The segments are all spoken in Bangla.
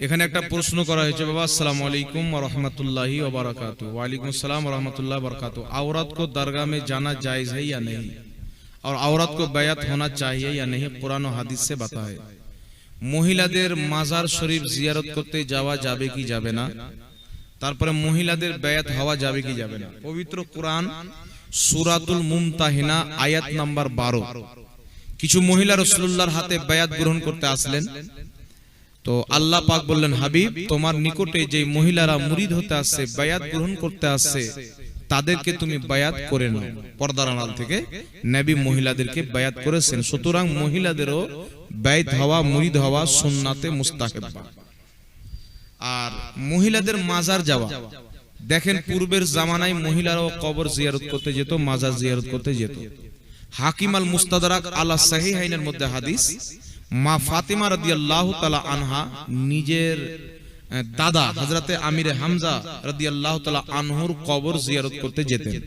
এখানে একটা প্রশ্ন করা হয়েছে বাবা, अस्सलाम वालेकुम व रहमतुल्लाहि व बरकातहू। वालेकुम अस्सलाम व रहमतुल्लाहि व बरकातहू। औरत को दरगाह में जाना जायज है या नहीं, और औरत को बैयत होना चाहिए या नहीं, कुरान और हदीस से बताएं। মহিলাদের মাজার শরীফ জিয়ারত করতে যাওয়া যাবে কি যাবে না, তারপরে মহিলাদের বেয়াত হওয়া যাবে কি যাবে না। পবিত্র কোরআন সূরাতুল মুমতাহিনা আয়াত নাম্বার 12, কিছু মহিলা রাসূলুল্লাহর হাতে বেয়াত গ্রহণ করতে আসলেন। তো আল্লাহ পাক বললেন, হাবিব তোমার নিকটে যে মহিলারা মুরিদ হতে আসছে, বেয়াত গ্রহণ করতে আসছে, তাদেরকে তুমি বায়াত করে নাও। পর্দার আড়াল থেকে নবী মহিলাদেরকে বায়াত করেছেন। সুতরাং মহিলাদেরও বায়াত হওয়া, মুরিদ হওয়া সুন্নাতে মুস্তাহাব। আর মহিলাদের মাজার যাওয়া, দেখেন পূর্বের জামানায় মহিলারাও কবর জিয়ারত করতে যেত, মাজার জিয়ারত করতে যেত। হাকিম আল মুস্তাদরাক আলা সাহিহাইনের মধ্যে হাদিস, মা ফাতিমা রাদিয়াল্লাহু তাআলা আনহা নিজের দাদা হযরতে আমিরে হামজা রাদিয়াল্লাহু তাআলা আনহুর কবর জিয়ারত করতে যেতেন।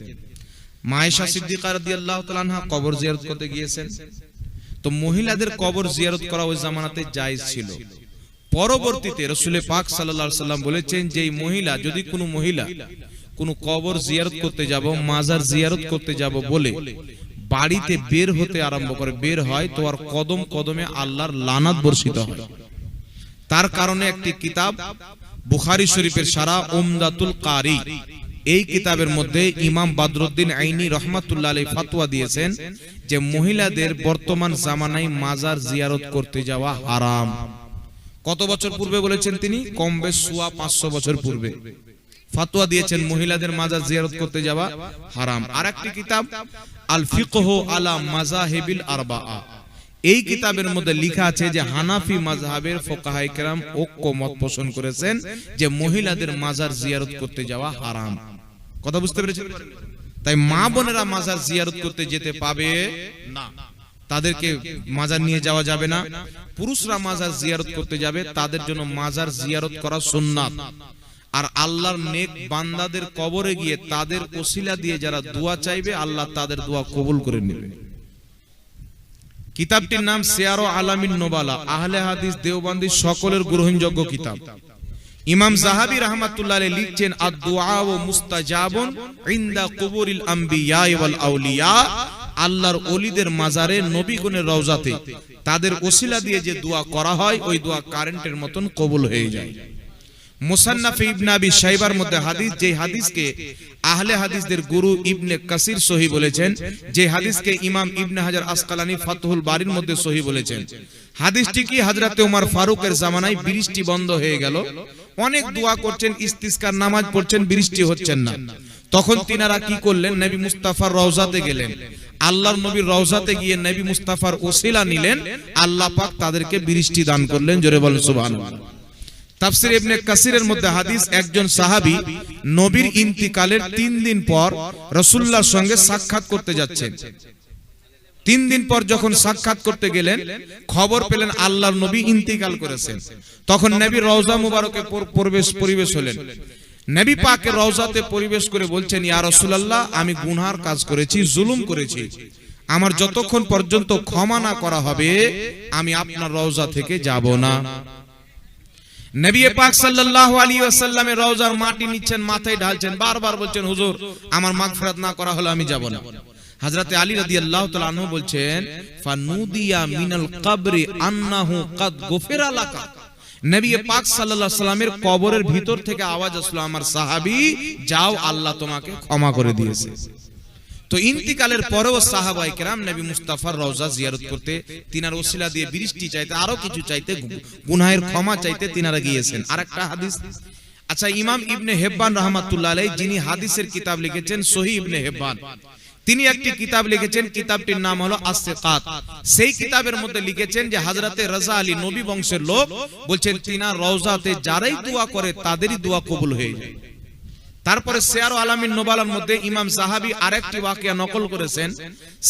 মা আয়েশা সিদ্দিকা রাদিয়াল্লাহু তাআলা আনহা কবর জিয়ারত করতে গিয়েছেন। তো মহিলাদের কবর জিয়ারত করা ওই জামানাতে জায়েজ ছিল। পরবর্তীতে রাসূল পাক সাল্লাল্লাহু আলাইহি সাল্লাম বলেছেন যে এই মহিলা, যদি কোনো মহিলা কোনো কবর জিয়ারত করতে যাব, মাজার জিয়ারত করতে যাব বলে বাড়িতে বের হতে আরম্ভ করে, বের হয়, তো আর কদম কদমে আল্লাহর লানাত বর্ষিত হয়। তার কারণে একটি কিতাব বুখারী শরীফের সারা উমদাতুল কারি, এই কিতাবের মধ্যে ইমাম বদরুদ্দিন আইনি রাহমাতুল্লাহ আলাইহি ফতোয়া দিয়েছেন যে মহিলাদের বর্তমান জামানায় মাজার জিয়ারত করতে যাওয়া হারাম। কত বছর পূর্বে বলেছেন তিনি? কম বেশ 500 বছর পূর্বে ফতোয়া দিয়েছেন মহিলাদের মাজার জিয়ারত করতে যাওয়া হারাম। আর একটি কিতাব আল ফিকহু আলা মাযাহিবিল আরবাআ, এই কিতাবের মধ্যে লেখা আছে যে হানাফি মাযহাবের ফুকাহায়ে কেরাম ঐক্যমত পোষণ করেছেন যে মহিলাদের মাজার জিয়ারত করতে যাওয়া হারাম। কথা বুঝতে পেরেছেন? তাই মা বোনেরা মাজার জিয়ারত করতে যেতে পাবে না, তাদেরকে মাজার নিয়ে যাওয়া যাবে না। পুরুষরা মাজার জিয়ারত করতে যাবে, তাদের জন্য মাজার জিয়ারত করা সুন্নাত। আর আল্লাহর নেক বান্দাদের কবরে গিয়ে তাদের ওসিলা দিয়ে যারা দোয়া চাইবে, আল্লাহ তাদের দোয়া কবুল করে নেবে। কিতাবটির নাম সিয়ারু আলামিন নুবালা, আহলে হাদিস দেওবন্দি সকলের গ্রহণযোগ্য কিতাব। ইমাম যাহাবী রাহমাতুল্লাহ আলাইহি লিখছেন, আদ-দুআ ওয়া মুস্তাজাবুন ইনদা কুবুরিল আমবিয়া ওয়াল আউলিয়া, আল্লাহর ওলিদের মাজারে, নবীগণের রওজাতে তাদের ওসিলা দিয়ে যে দোয়া করা হয়, ওই দোয়া কারেন্টের মতন কবুল হয়ে যায়। মুসান্নাফ ইবনে আবি শাইবার মধ্যে হাদিস, যে হাদিসকে আহলে হাদিসদের গুরু ইবনে কাসির সহিহ বলেছেন, যে হাদিসকে ইমাম ইবনে হাজার আসকালানি ফাতহুল বারির মধ্যে সহিহ বলেছেন। হাদিসটি কি, হযরতে ওমর ফারুকের জামানায় বৃষ্টি বন্ধ হয়ে গেল, অনেক দোয়া করছেন, ইস্তিসকার নামাজ পড়ছেন, বৃষ্টি হচ্ছেন না। তখন তিনারা কি করলেন? নবী মুস্তাফার রওজাতে গেলেন। আল্লাহর নবীর রওজাতে গিয়ে নবী মুস্তাফার ওসিলা নিলেন, আল্লাহ পাক তাদেরকে বৃষ্টি দান করলেন। জোরে বলেন সুবহানাল্লাহ। তাফসীর ইবনে কাসিরের মধ্যে হাদিস, একজন সাহাবী নবীর ইন্তিকালের 3 দিন পর রাসূলুল্লাহর সঙ্গে সাক্ষাৎ করতে যাচ্ছেন। 3 দিন পর যখন সাক্ষাৎ করতে গেলেন, খবর পেলেন আল্লাহর নবী ইন্তিকাল করেছেন। তখন নবী রওজা মুবারকে পরিবেশ হলেন। নবী পাকের রওজাতে পরিবেশ করে বলছেন, ইয়া রাসূলুল্লাহ, আমি গুনার কাজ করেছি, জুলুম করেছি, আমার যতক্ষণ পর্যন্ত ক্ষমা না করা হবে আমি আপনার রওজা থেকে যাব না। নবী পাক সাল্লাল্লাহু আলাইহি ওয়াসাল্লামের রওজার মাটি নিচ্ছেন, মাথায় ঢালছেন, বারবার বলছেন, হুজুর আমার মাগফিরাত না করা হলে আমি যাব না। হযরতে আলী রাদিয়াল্লাহু তাআলা আনহু বলছেন, ফানুদিয়া মিনাল কবরি আন্নাহু কাদ গুফিরা লাকা, নবী পাক সাল্লাল্লাহু আলাইহি ওয়াসাল্লামের কবরের ভিতর থেকে আওয়াজ আসলো, আমার সাহাবী যাও, আল্লাহ তোমাকে ক্ষমা করে দিয়েছে। তো ইন্তিকালের পরেও সাহাবায়ে কেরাম নবী মুস্তাফার রওজা জিয়ারত করতে, তিনার ওসিলা দিয়ে বৃষ্টি চাইতে, আরো কিছু চাইতে, গুনাহের ক্ষমা চাইতে তিনারা গিয়েছেন। আরেকটা হাদিস, আচ্ছা, ইমাম ইবনে হিব্বান রাহমাতুল্লাহ আলাইহি, যিনি হাদিসের কিতাব লিখেছেন সহিহ ইবনে হিব্বান, তিনি একটি কিতাব লিখেছেন, কিতাবটির নাম হলো আস-সিকাত। সেই কিতাবের মধ্যে লিখেছেন যে হযরতে রাজা আলী, নবী বংশের লোক, বলছেন তিনার রওজাতে যারাই দোয়া করে তাদেরই দোয়া কবুল হয়ে যায়। তারপরে সিয়ারু আলামিন নুবালার মধ্যে ইমাম যাহাবী আরেকটি ওয়াকিয়া নকল করেছেন।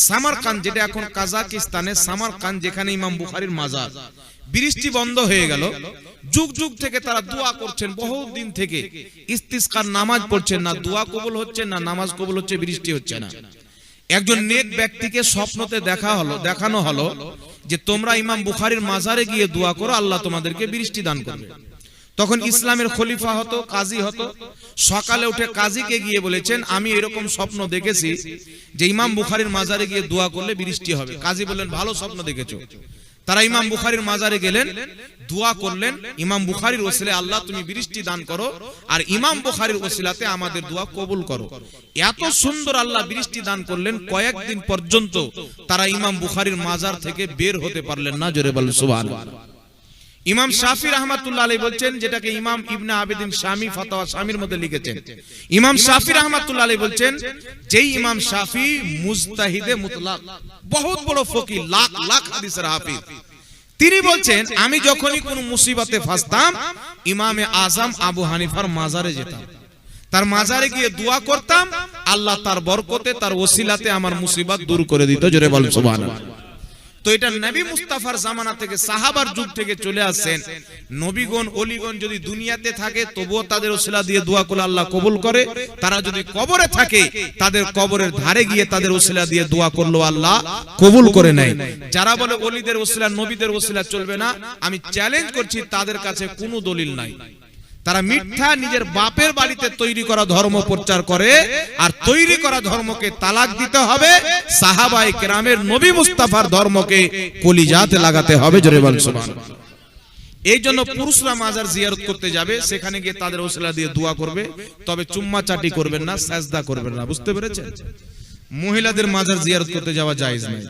সামারকান্দ, যেটা এখন কাজাকিস্তানে সামারকান্দ, যেখানে ইমাম বুখারীর মাজার, বৃষ্টি বন্ধ হয়ে গেল, যুগ যুগ থেকে তারা দোয়া করছেন, বহু দিন থেকে ইস্তিসকার নামাজ পড়ছেন না, দোয়া কবুল হচ্ছে না, নামাজ কবুল হচ্ছে, বৃষ্টি হচ্ছে না। একজন নেক ব্যক্তিকে স্বপ্নতে দেখানো হলো যে তোমরা ইমাম বুখারীর মাজারে গিয়ে দোয়া করো, আল্লাহ তোমাদেরকে বৃষ্টি দান করবে। তখন ইসলামের খলিফা হতো, কাজী হতো। সকালে উঠে কাজীকে গিয়ে বলেছেন, আমি এরকম স্বপ্ন দেখেছি যে ইমাম বুখারীর মাজারে গিয়ে দোয়া করলে বৃষ্টি হবে। কাজী বললেন, ভালো স্বপ্ন দেখেছো। তারা ইমাম বুখারীর মাজারে গেলেন, দোয়া করলেন, ইমাম বুখারীর ওসিলায় আল্লাহ তুমি বৃষ্টি দান করো, আর ইমাম বুখারীর ওসিলাতে আমাদের দোয়া কবুল করো। এত সুন্দর আল্লাহ বৃষ্টি দান করলেন, কয়েকদিন পর্যন্ত তারা ইমাম বুখারীর মাজার থেকে বের হতে পারলেন না। জোরে বলেন সুবহানাল্লাহ। ইমাম শাফি রাহমাতুল্লাহ আলাইহি বলছেন, যেটাকে ইমাম ইবনে আবিদিন শামী ফাতাওয়া শামীর মধ্যে লিখেছেন, ইমাম শাফি রাহমাতুল্লাহ আলাইহি বলছেন, যেই ইমাম শাফি মুজতাহিদে মুতলাক, বহুত বড় ফকিহ, লাখ লাখ হাদিসের হাফিজ, তিনি বলছেন, আমি যখনই কোন মুসিবতে ফাঁসতাম ইমামে আজম আবু হানিফার মাজারে যেতাম, তার মাজারে গিয়ে দোয়া করতাম, আল্লাহ তার বরকতে, তার ওসিলাতে আমার মুসিবত দূর করে দিত। জোরে বলেন সুবহানাল্লাহ। তো এটা নবী মুস্তাফার জামানা থেকে, সাহাবার যুগ থেকে চলে আসছেন। নবীগণ ওলিগণ যদি দুনিয়াতে থাকে তবুও তাদের ওসিলা দিয়ে দোয়া করলে আল্লাহ কবুল করে। তারা যদি কবরে থাকে তাদের কবরের ধারে গিয়ে তাদের ওসিলা দিয়ে দোয়া করলো আল্লাহ কবুল করে নেয়। যারা বলে ওলিদের ওসিলা নবীদের ওসিলা চলবে না, আমি চ্যালেঞ্জ করছি তাদের কাছে কোনো দলিল নাই। তারা মিথ্যা নিজের বাপের বাড়িতে তৈরি করা ধর্ম প্রচার করে, আর তৈরি করা ধর্মকে তালাক দিতে হবে, সাহাবায়ে কেরামের নবী মুস্তাফার ধর্মকে কলিজাতে লাগাতে হবে। জোরে বলেন সুবহানাল্লাহ। এই জন্য পুরুষরা মাজার জিয়ারত করতে যাবে, সেখানে গিয়ে তাদের ওসিলা দিয়ে দোয়া করবে, তবে চুম্মা চাটি করবেন না, সাজদা করবেন না। বুঝতে পেরেছেন? মহিলাদের মাজার জিয়ারত করতে যাওয়া জায়েজ নয়।